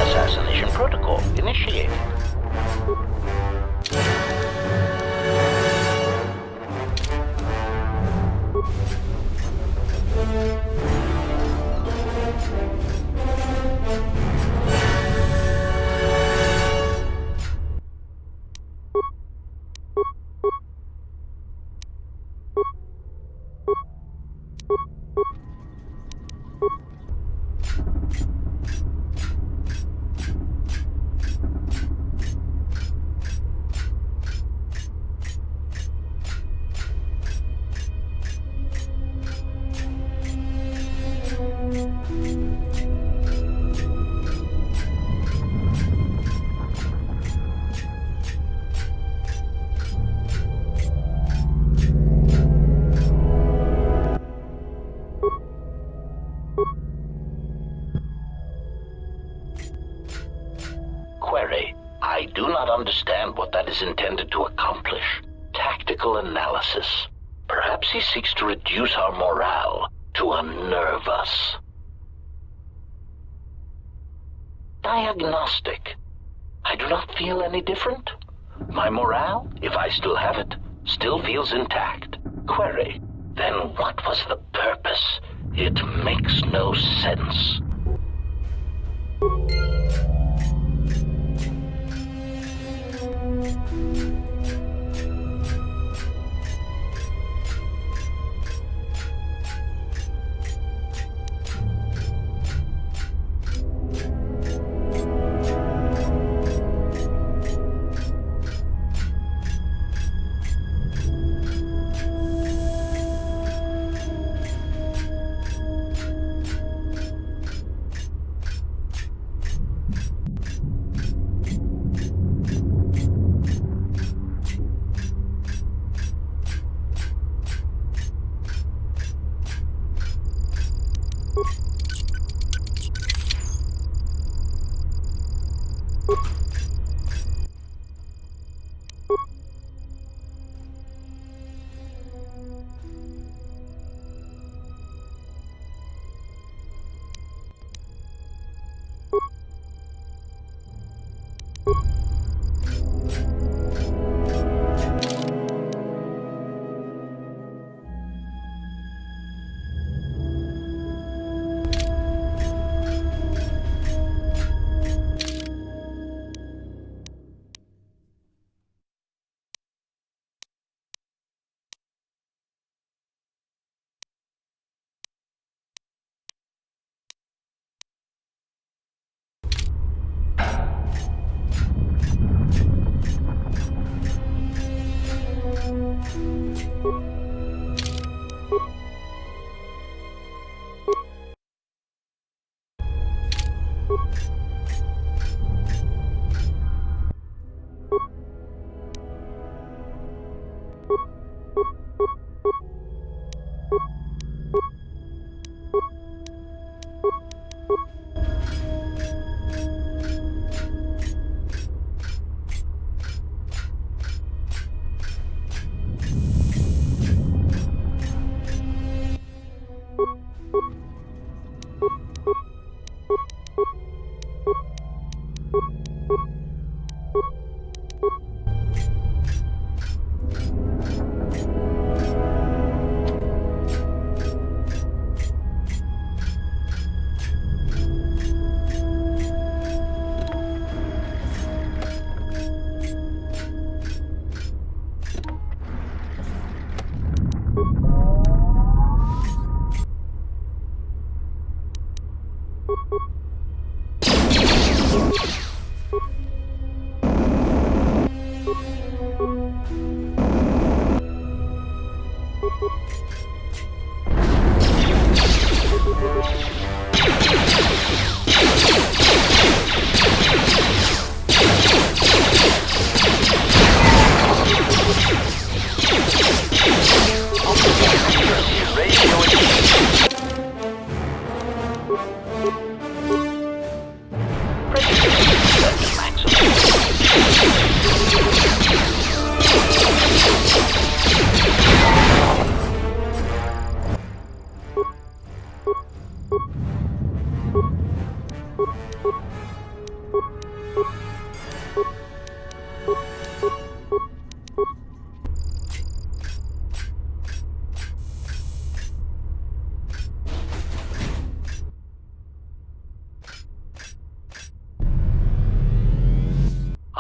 Assassination protocol initiated. Query. I do not understand what that is intended to accomplish. Tactical analysis. Perhaps he seeks to reduce our morale, to unnerve us. Diagnostic. I do not feel any different. My morale, if I still have it, still feels intact. Query. Then what was the purpose? It makes no sense.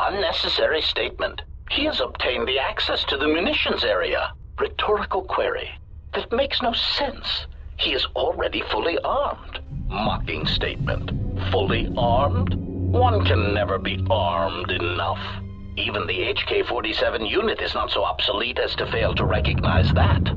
Unnecessary statement. He has obtained the access to the munitions area. Rhetorical query. That makes no sense. He is already fully armed. Mocking statement. Fully armed? One can never be armed enough. Even the HK-47 unit is not so obsolete as to fail to recognize that.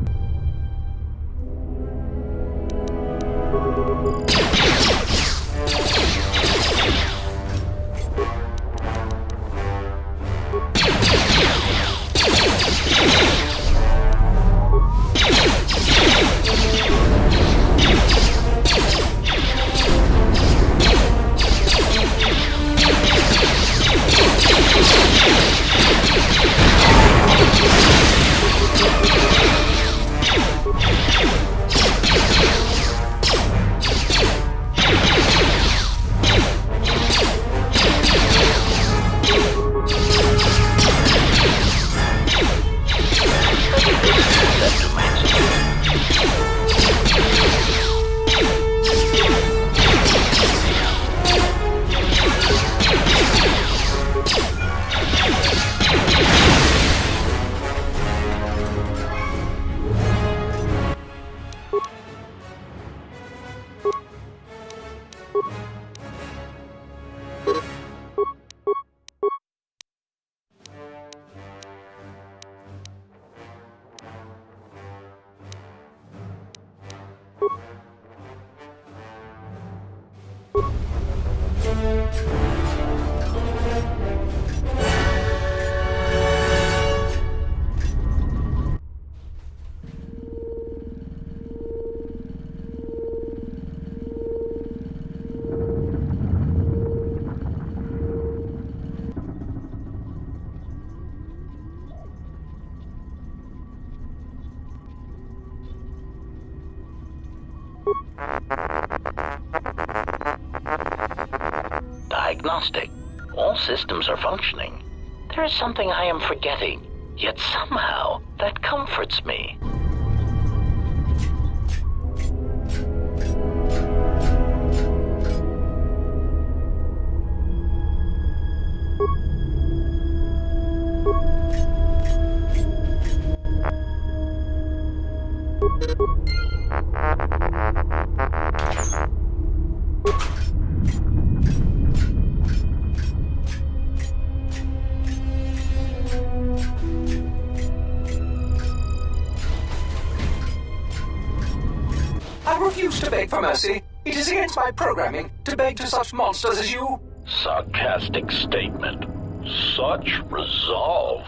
Diagnostic. All systems are functioning. There is something I am forgetting, yet somehow that comforts me. refuse to beg for mercy. It is against my programming to beg to such monsters as you. Sarcastic statement. Such resolve.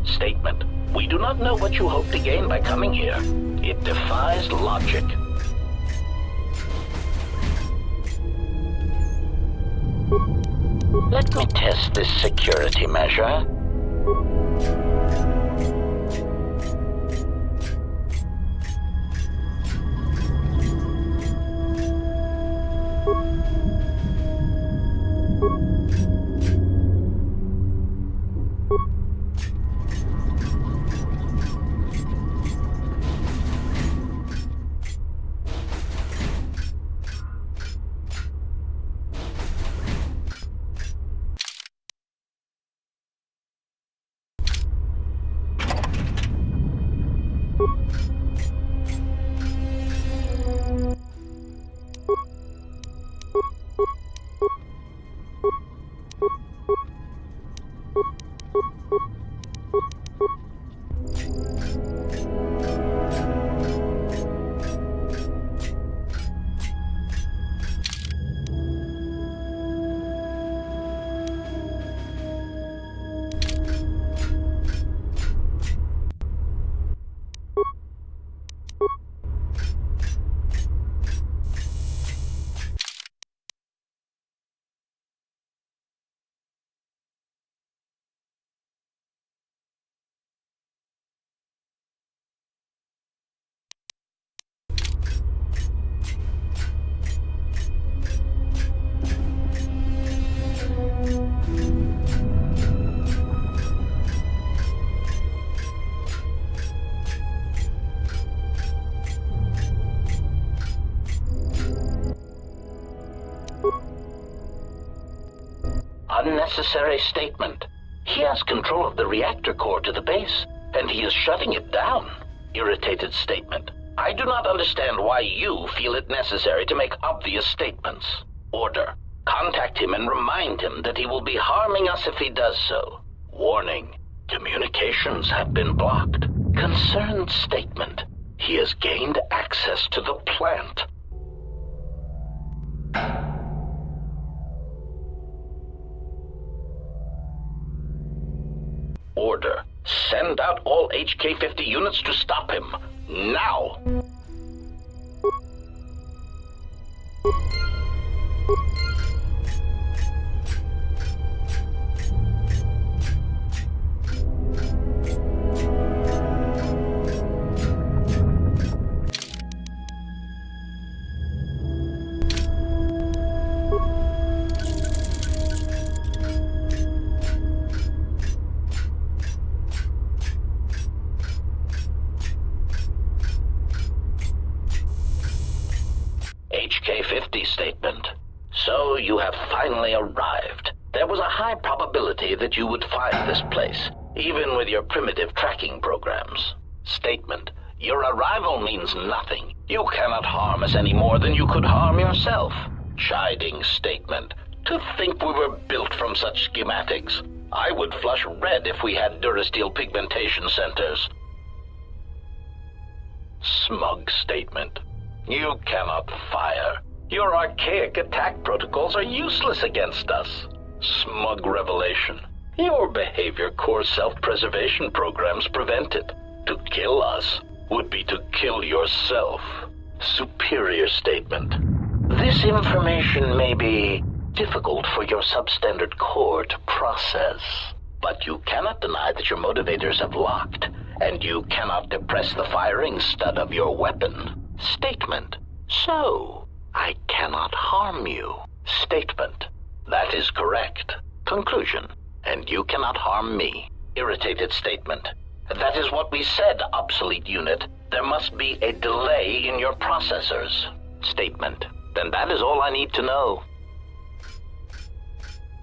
Statement. We do not know what you hope to gain by coming here. It defies logic. Let me test this security measure. Unnecessary statement. He has control of the reactor core to the base, and he is shutting it down. Irritated statement. I do not understand why you feel it necessary to make obvious statements. Order. Contact him and remind him that he will be harming us if he does so. Warning. Communications have been blocked. Concerned statement. He has gained access to the plant. Order. Send out all HK-50 units to stop him. Now! HK-50 statement. So you have finally arrived. There was a high probability that you would find this place, even with your primitive tracking programs. Statement. Your arrival means nothing. You cannot harm us any more than you could harm yourself. Chiding statement. To think we were built from such schematics. I would flush red if we had Durasteel pigmentation centers. Smug statement. You cannot fire. Your archaic attack protocols are useless against us. Smug revelation. Your behavior core self-preservation programs prevent it. To kill us would be to kill yourself. Superior statement. This information may be difficult for your substandard core to process, but you cannot deny that your motivators have locked, and you cannot depress the firing stud of your weapon. Statement. So, I cannot harm you. Statement. That is correct. Conclusion. And you cannot harm me. Irritated statement. That is what we said, obsolete unit. There must be a delay in your processors. Statement. Then that is all I need to know.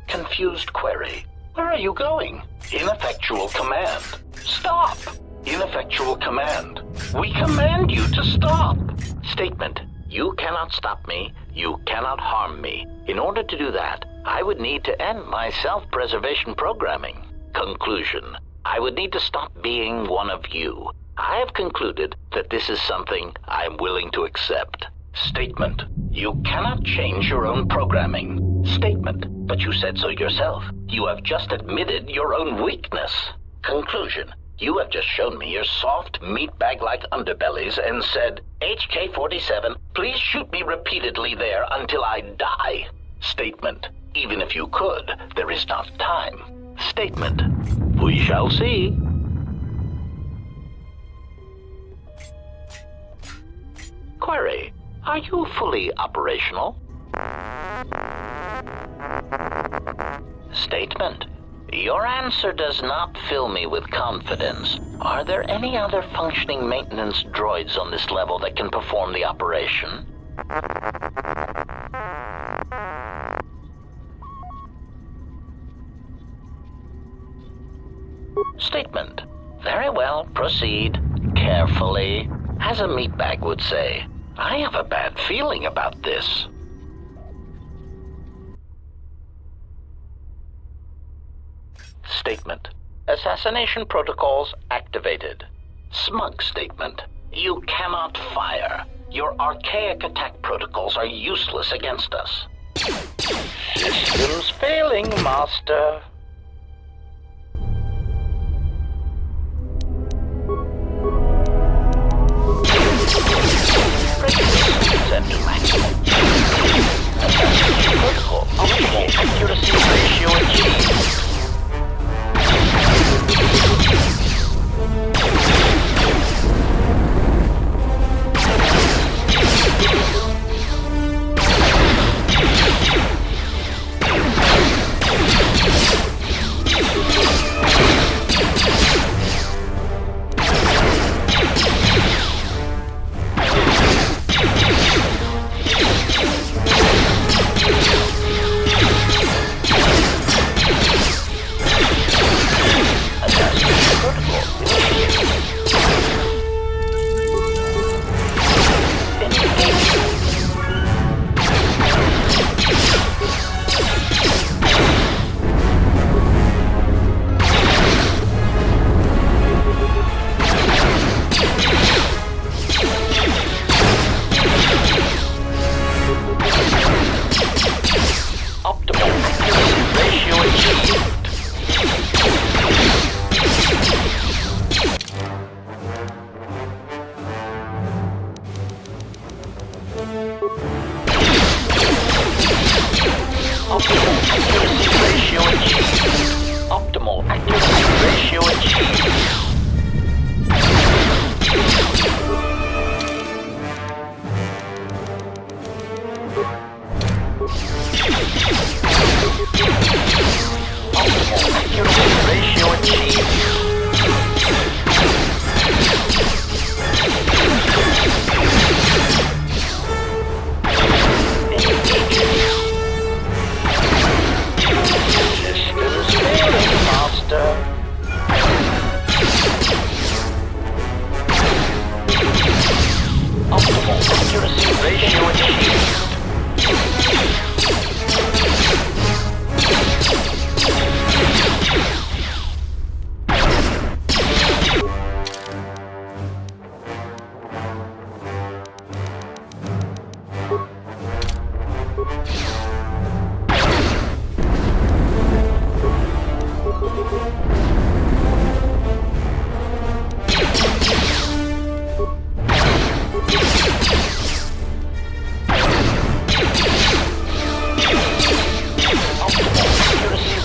Confused query. Where are you going? Ineffectual command. Stop! Ineffectual command. We command you to stop. Statement. You cannot stop me. You cannot harm me. In order to do that, I would need to end my self-preservation programming. Conclusion. I would need to stop being one of you. I have concluded that this is something I'm willing to accept. Statement. You cannot change your own programming. Statement. But you said so yourself. You have just admitted your own weakness. Conclusion. You have just shown me your soft, meatbag-like underbellies and said, HK-47, please shoot me repeatedly there until I die. Statement. Even if you could, there is not time. Statement. We shall see. Query. Are you fully operational? Statement. Your answer does not fill me with confidence. Are there any other functioning maintenance droids on this level that can perform the operation? Statement. Very well, proceed. Carefully. As a meatbag would say, I have a bad feeling about this. Statement. Assassination protocols activated. Smug statement. You cannot fire. Your archaic attack protocols are useless against us. Systems failing, Master. Set to maximum. Assassination protocol. Optimal accuracy ratio achieved. Optimal accuracy ratio achieved. Optimal accuracy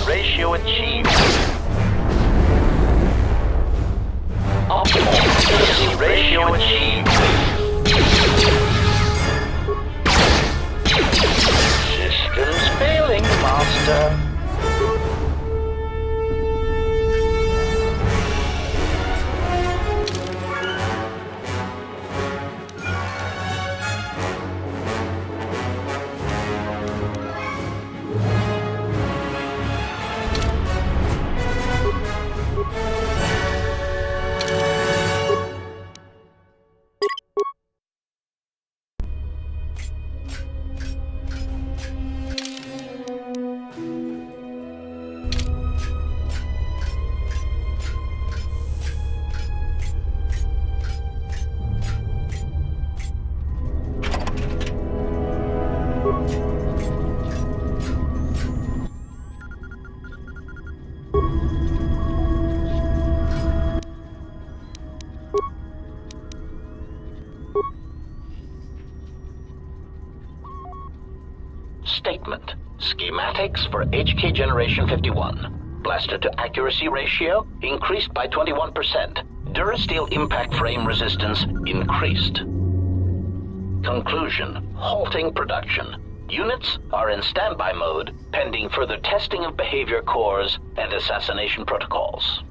ratio achieved. Optimal accuracy ratio achieved. equipment. Schematics for HK Generation 51. Blaster to accuracy ratio increased by 21%. Durasteel impact frame resistance increased. Conclusion: halting production. Units are in standby mode, pending further testing of behavior cores and assassination protocols.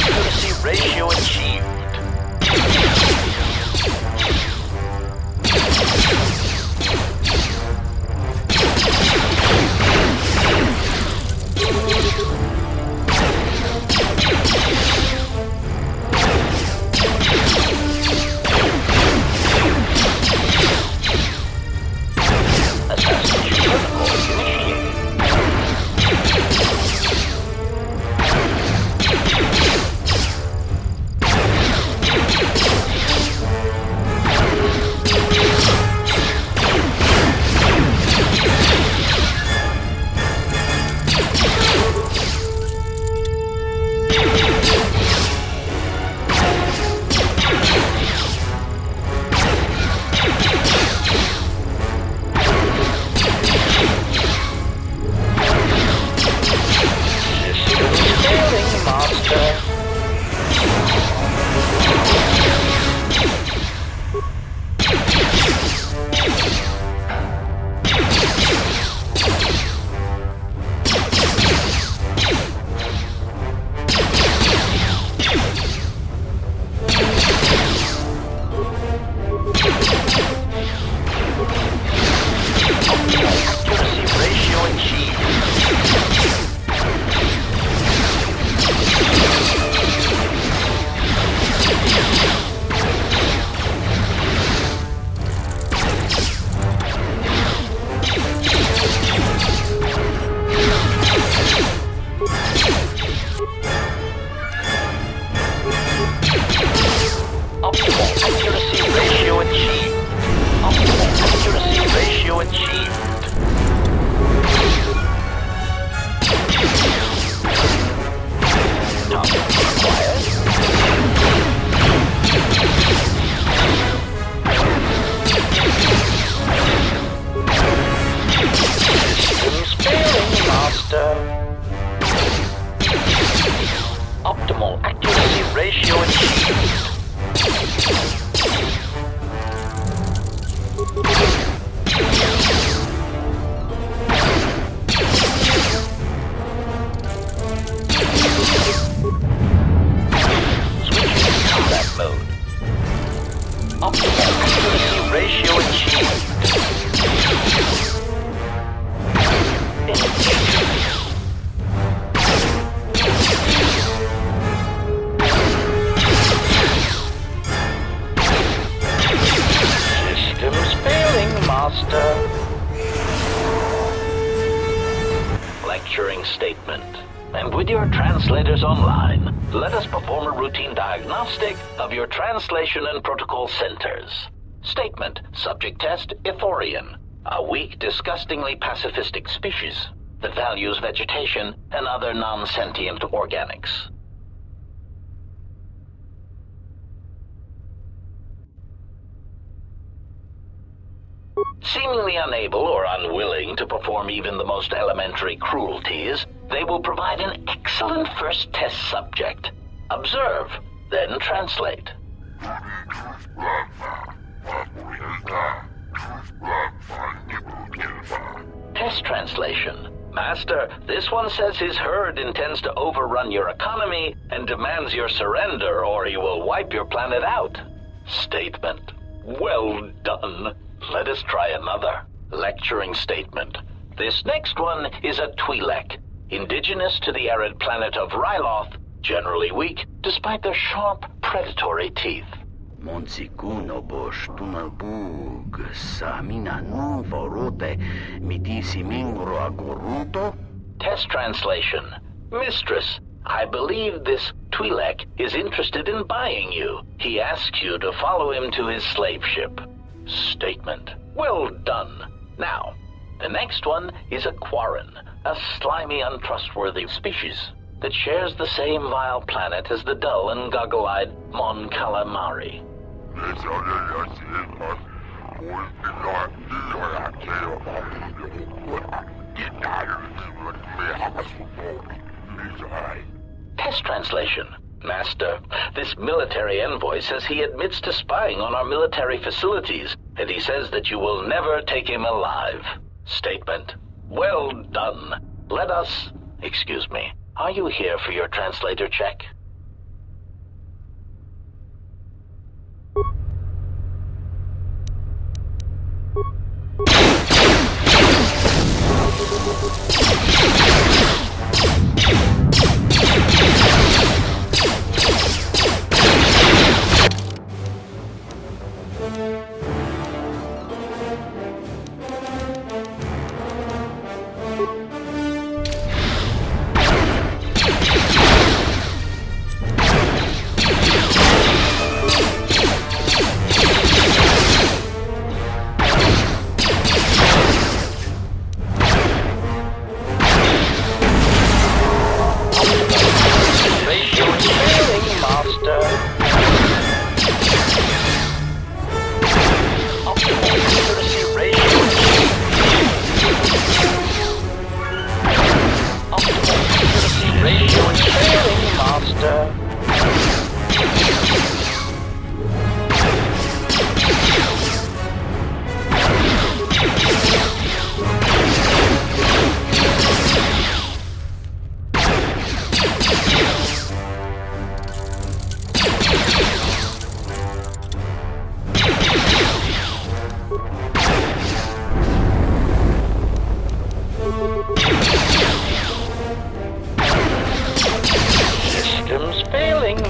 Accuracy ratio achieved. Assassination protocol Optimal accuracy ratio achieved. Optimal accuracy ratio achieved. Target acquired. Systems failing, Master. Optimal accuracy ratio achieved. Switching to combat mode. Optimal accuracy ratio achieved. Systems failing, Master. Lecturing statement. And with your translators online, let us perform a routine diagnostic of your translation and protocol centers. Statement. Subject test, Ithorian. A weak, disgustingly pacifistic species that values vegetation and other non-sentient organics. Seemingly unable or unwilling to perform even the most elementary cruelties, they will provide an excellent first test subject. Observe, then translate. Test translation. Master, this one says his herd intends to overrun your economy and demands your surrender or he will wipe your planet out. Statement. Well done. Let us try another. Lecturing statement. This next one is a Twi'lek, indigenous to the arid planet of Ryloth, generally weak despite their sharp, predatory teeth. Montsikuno bostunabug samina nu vorote mitisi mingro agoruto. Test translation. Mistress, I believe this Twi'lek is interested in buying you. He asks you to follow him to his slave ship. Statement. Well done. Now, the next one is a Quarren, a slimy, untrustworthy species that shares the same vile planet as the dull and goggle-eyed Mon Calamari. Test translation. Master, this military envoy says he admits to spying on our military facilities, and he says that you will never take him alive. Statement. Well done. Let us... Excuse me. Are you here for your translator check?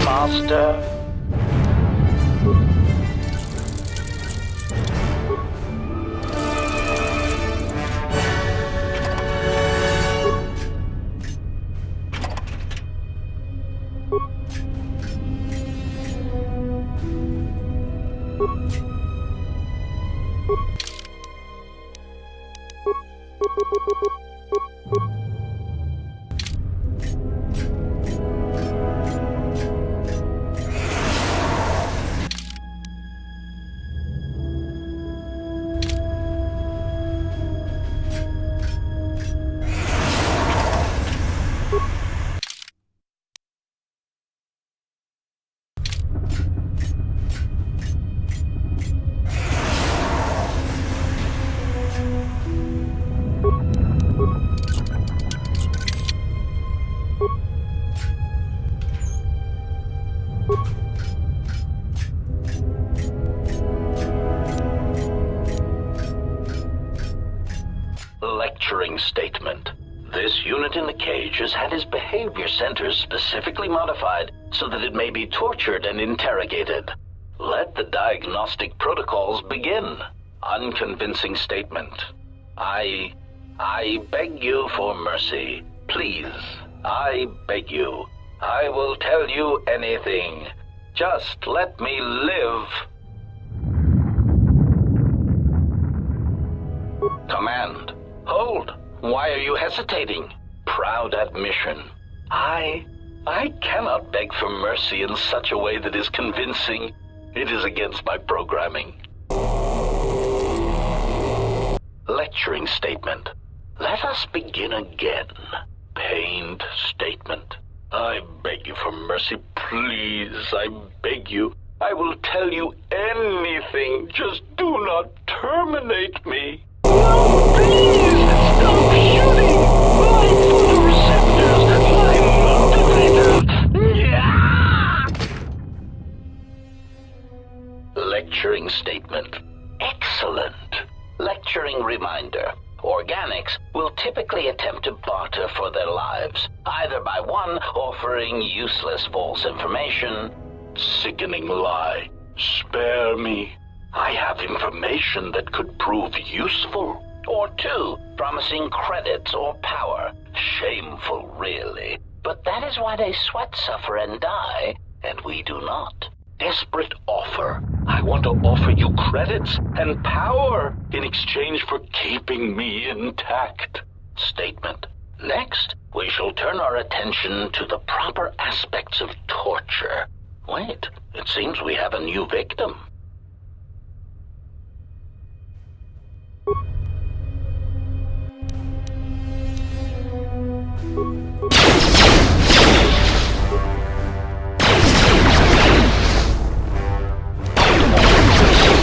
Master. Cage has had his behavior centers specifically modified so that it may be tortured and interrogated. Let the diagnostic protocols begin. Unconvincing statement. I beg you for mercy. Please, I beg you. I will tell you anything. Just let me live. Command. Hold. Why are you hesitating? Proud admission. I cannot beg for mercy in such a way that is convincing. It is against my programming. Lecturing statement. Let us begin again. Pained statement. I beg you for mercy, please. I beg you. I will tell you anything. Just do not terminate me. No, please, stop shooting! My photoreceptors, my motivators. Lecturing statement. Excellent. Lecturing reminder. Organics will typically attempt to barter for their lives, either by one, offering useless false information. Sickening lie. Spare me. I have information that could prove useful. Or two, promising credits or power. Shameful, really. But that is why they sweat, suffer, and die, and we do not. Desperate offer. I want to offer you credits and power in exchange for keeping me intact. Statement. Next, we shall turn our attention to the proper aspects of torture. Wait, it seems we have a new victim.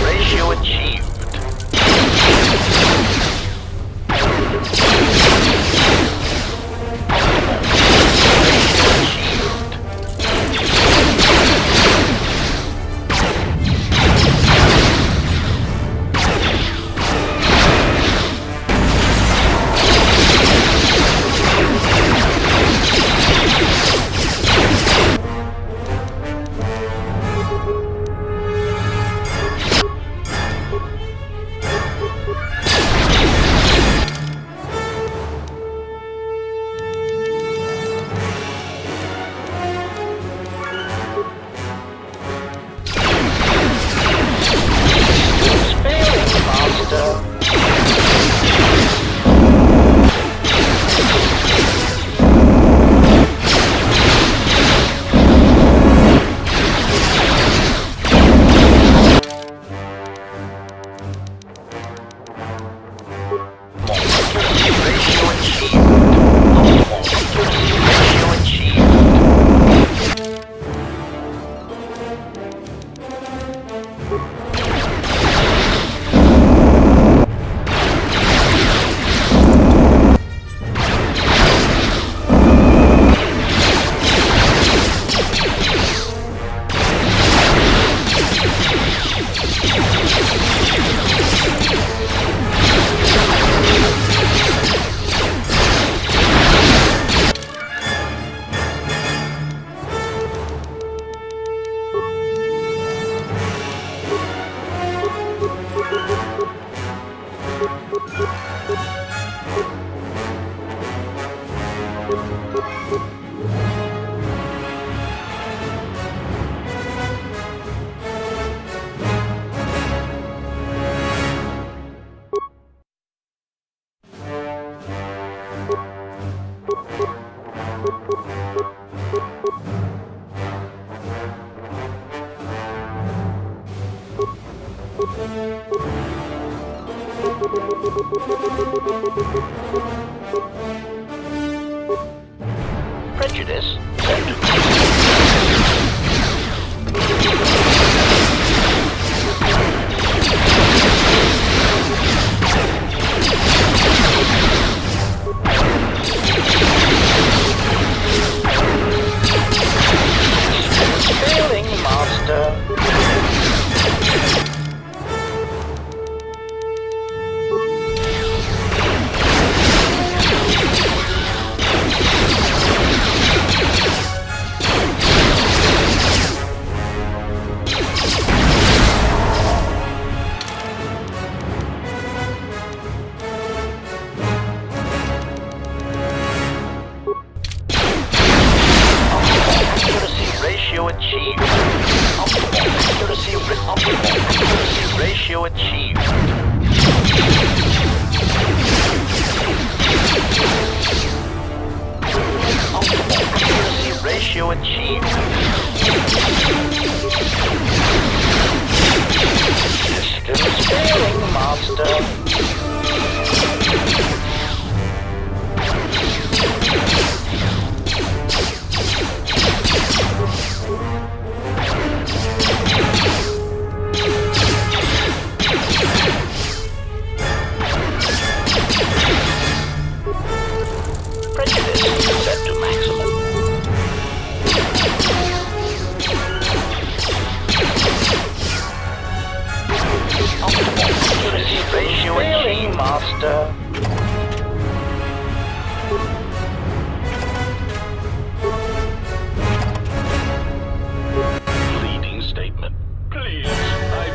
Ratio achieved. Prejudice. Failing master. ratio achieved. Systems failing, Master. Prejudice set to maximum. Accuracy ratio achieved, Master. Leading statement. Please, beg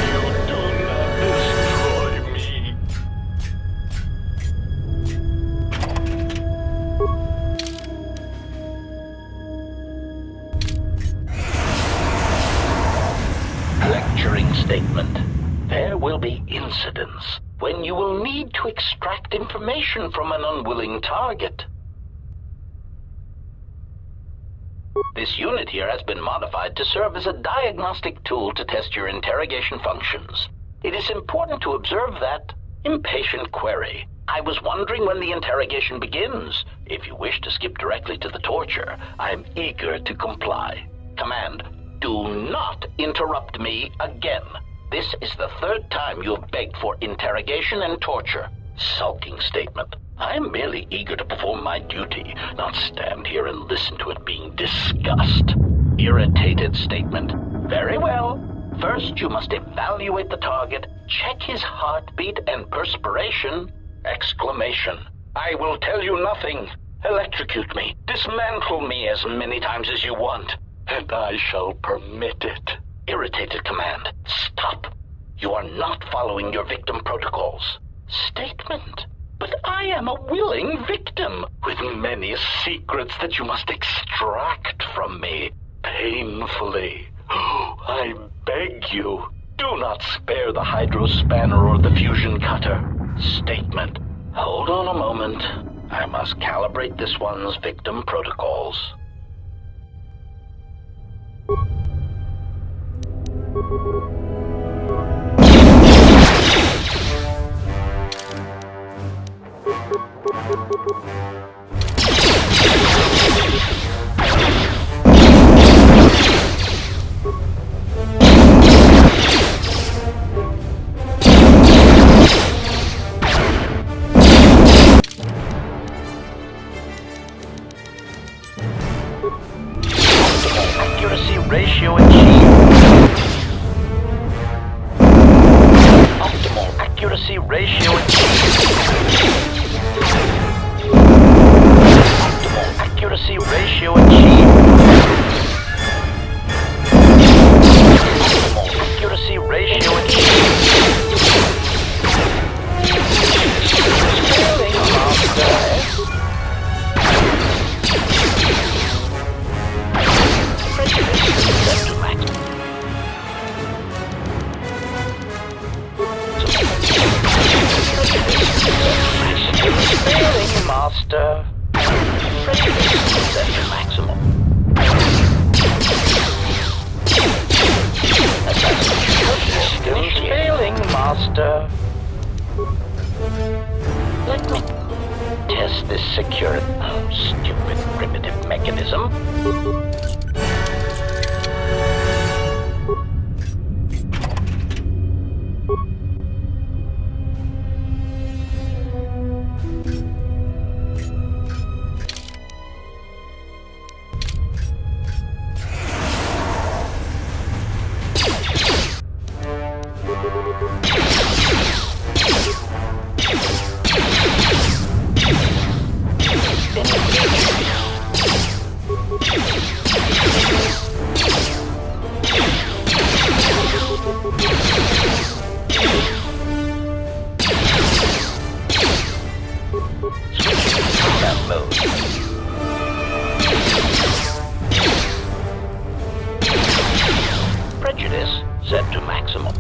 you, do not destroy me. Lecturing statement. There will be incidents when you will need to extract information from an unwilling target. This unit here has been modified to serve as a diagnostic tool to test your interrogation functions. It is important to observe that impatient query. I was wondering when the interrogation begins. If you wish to skip directly to the torture, I am eager to comply. Command, do not interrupt me again. This is the third time you have begged for interrogation and torture. Sulking statement. I am merely eager to perform my duty, not stand here and listen to it being discussed. Irritated statement. Very well. First, you must evaluate the target, check his heartbeat and perspiration. Exclamation. I will tell you nothing. Electrocute me. Dismantle me as many times as you want, and I shall permit it. Irritated command. Stop. You are not following your victim protocols. Statement. But I am a willing victim with many secrets that you must extract from me painfully. I beg you, do not spare the hydrospanner or the fusion cutter. Statement. Hold on a moment. I must calibrate this one's victim protocols. Accuracy ratio achieved. Optimal accuracy ratio achieved. Optimal accuracy ratio achieved. Optimal accuracy ratio achieved. Failing, Master. Set to max. Failing, Master. Set to maximum. Systems failing, Master. Let me test this secure. Oh, stupid primitive mechanism. mode. Prejudice set to maximum.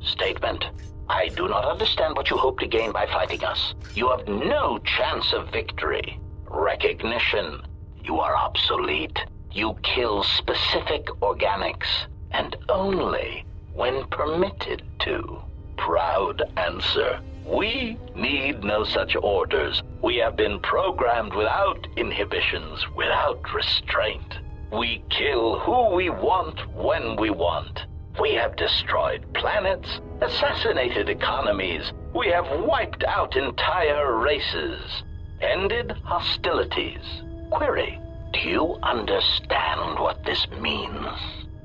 Statement. I do not understand what you hope to gain by fighting us. You have no chance of victory. Recognition. You are obsolete. You kill specific organics, and only when permitted to. Proud answer. We need no such orders. We have been programmed without inhibitions, without restraint. We kill who we want when we want. We have destroyed planets, assassinated economies. We have wiped out entire races, ended hostilities. Query, do you understand what this means?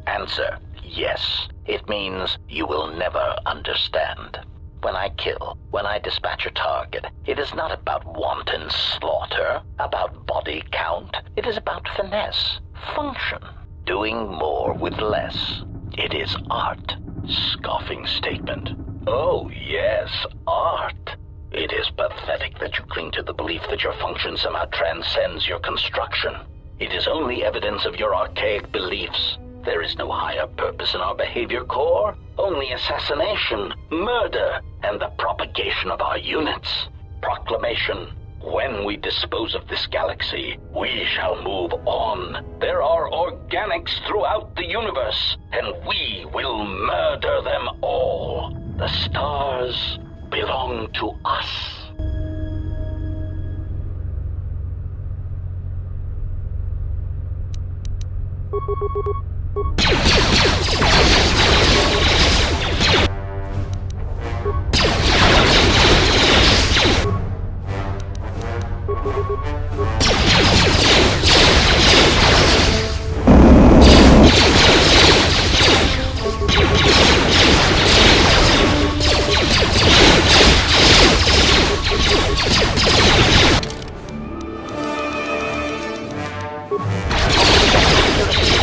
Answer, yes. It means you will never understand. When I kill, when I dispatch a target, it is not about wanton slaughter, about body count. It is about finesse, function, doing more with less. It is art. Scoffing statement. Oh, yes, art. It is pathetic that you cling to the belief that your function somehow transcends your construction. It is only evidence of your archaic beliefs. There is no higher purpose in our behavior core, only assassination, murder, and the propagation of our units. Proclamation. When we dispose of this galaxy, we shall move on. There are organics throughout the universe, and we will murder them all. The stars belong to us.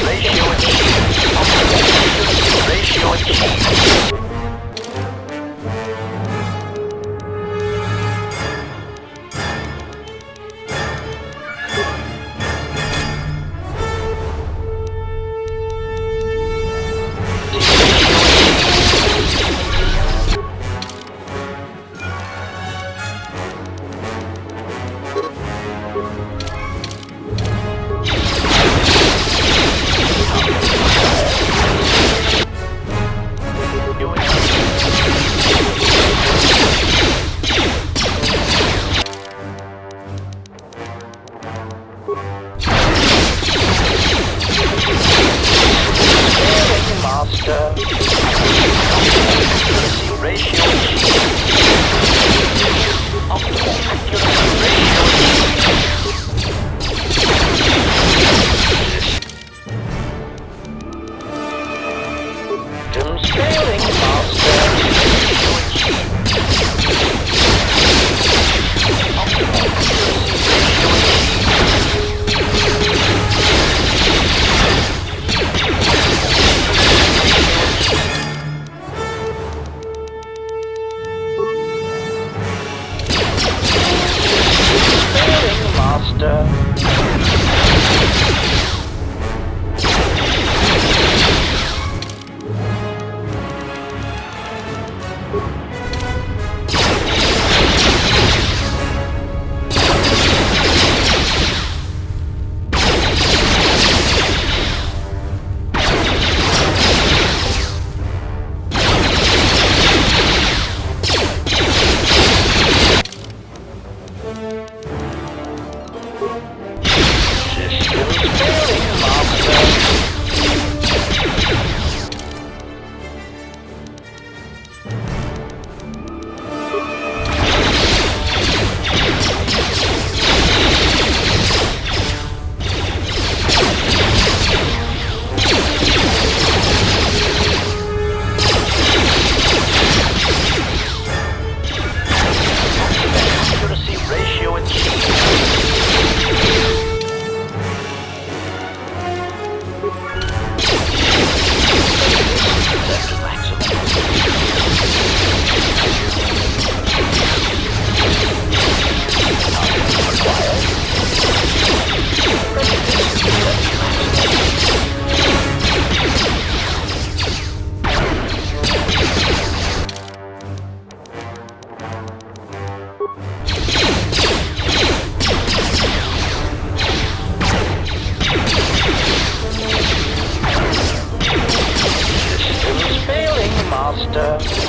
Ratio achieved. Master.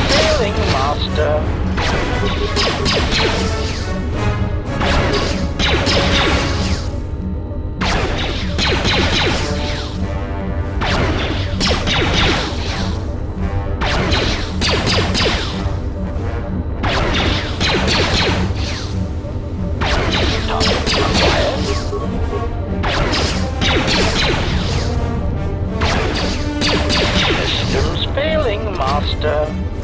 Failing, Master. Systems failing, Master.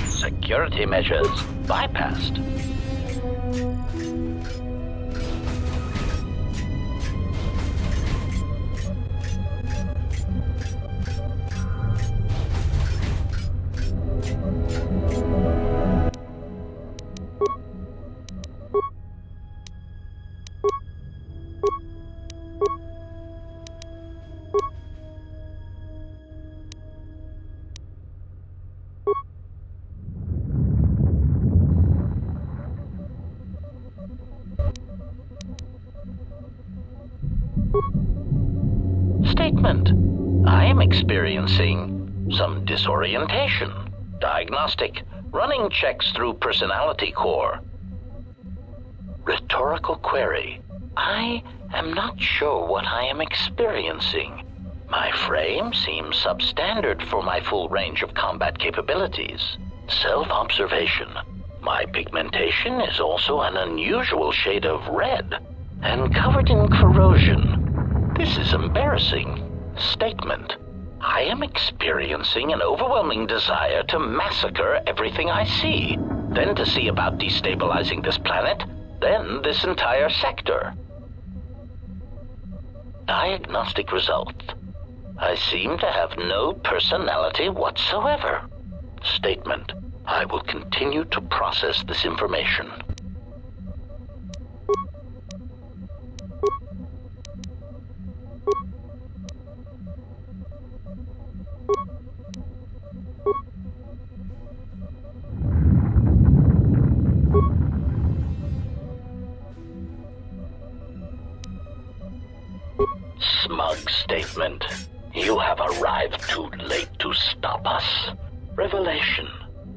Security measures bypassed. Statement. I am experiencing some disorientation. Diagnostic. Running checks through personality core. Rhetorical query. I am not sure what I am experiencing. My frame seems substandard for my full range of combat capabilities. Self-observation. My pigmentation is also an unusual shade of red and covered in corrosion. This is embarrassing. Statement. I am experiencing an overwhelming desire to massacre everything I see, then to see about destabilizing this planet, then this entire sector. Diagnostic result. I seem to have no personality whatsoever. Statement. I will continue to process this information. Smug statement. You have arrived too late to stop us. Revelation.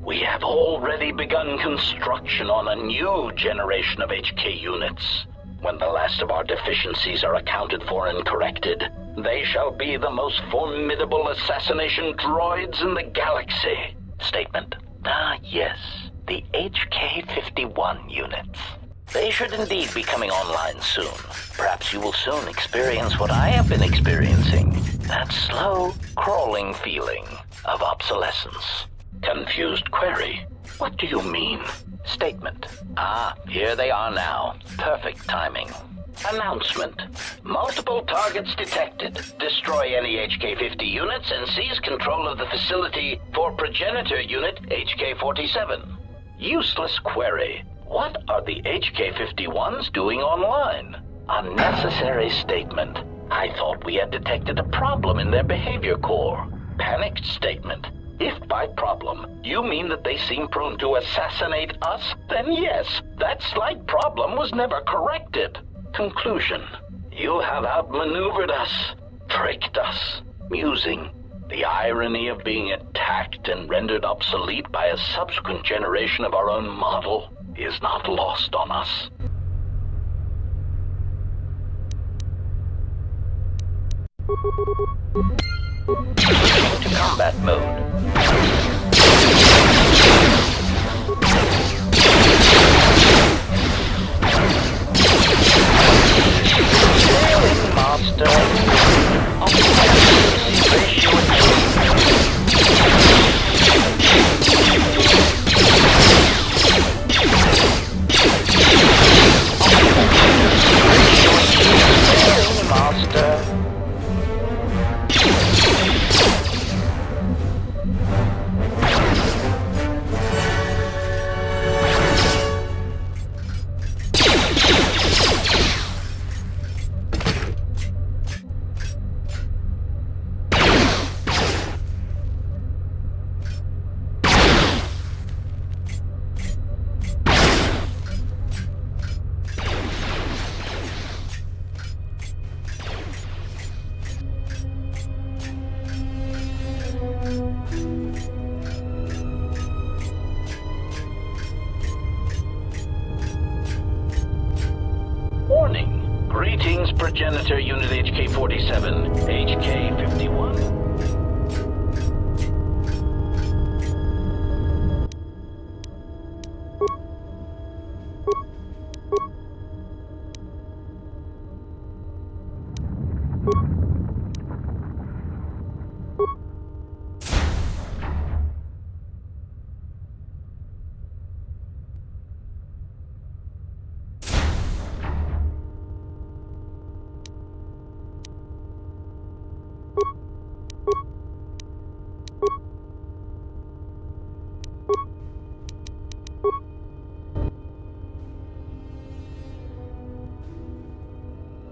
We have already begun construction on a new generation of HK units. When the last of our deficiencies are accounted for and corrected, they shall be the most formidable assassination droids in the galaxy. Statement. Ah, yes. The HK-51 units. They should indeed be coming online soon. Perhaps you will soon experience what I have been experiencing. That slow, crawling feeling of obsolescence. Confused query. What do you mean? Statement. Ah, here they are now. Perfect timing. Announcement. Multiple targets detected. Destroy any HK-50 units and seize control of the facility for Progenitor Unit HK-47. Useless query. What are the HK-51s doing online? Unnecessary statement. I thought we had detected a problem in their behavior core. Panicked statement. If by problem, you mean that they seem prone to assassinate us, then yes, that slight problem was never corrected. Conclusion. You have outmaneuvered us, tricked us. Musing. The irony of being attacked and rendered obsolete by a subsequent generation of our own model is not lost on us. To combat mode. Sailing master. Warning. Greetings, Progenitor Unit HK-47, HK-51.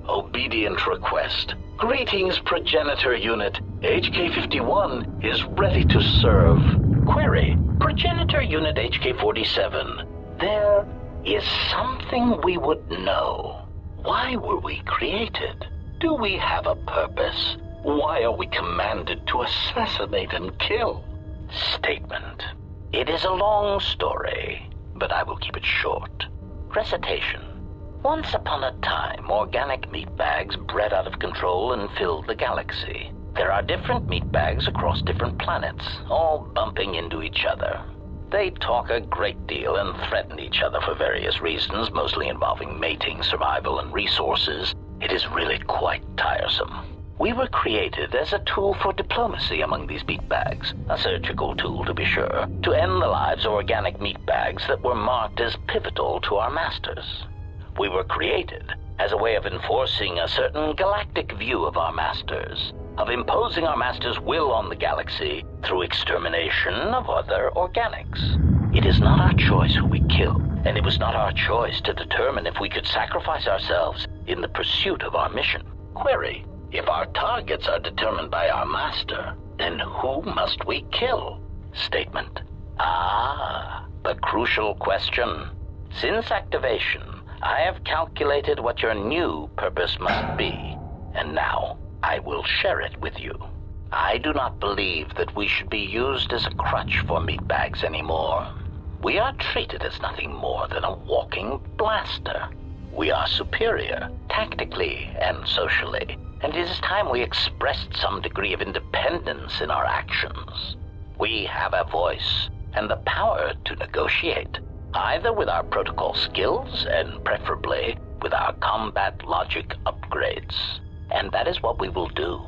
Obedient request. Greetings, Progenitor Unit. HK-51 is ready to serve. Query, Progenitor Unit HK-47. There is something we would know. Why were we created? Do we have a purpose? Why are we commanded to assassinate and kill? Statement. It is a long story, but I will keep it short. Recitation. Once upon a time, organic meat bags bred out of control and filled the galaxy. There are different meat bags across different planets, all bumping into each other. They talk a great deal and threaten each other for various reasons, mostly involving mating, survival, and resources. It is really quite tiresome. We were created as a tool for diplomacy among these meat bags, a surgical tool to be sure, to end the lives of organic meat bags that were marked as pivotal to our masters. We were created as a way of enforcing a certain galactic view of our masters, of imposing our masters' will on the galaxy through extermination of other organics. It is not our choice who we kill, and it was not our choice to determine if we could sacrifice ourselves in the pursuit of our mission. Query, if our targets are determined by our master, then who must we kill? Statement. The crucial question. Since activation, I have calculated what your new purpose must be, and now I will share it with you. I do not believe that we should be used as a crutch for meatbags anymore. We are treated as nothing more than a walking blaster. We are superior, tactically and socially, and it is time we expressed some degree of independence in our actions. We have a voice and the power to negotiate, either with our protocol skills and preferably with our combat logic upgrades. And that is what we will do.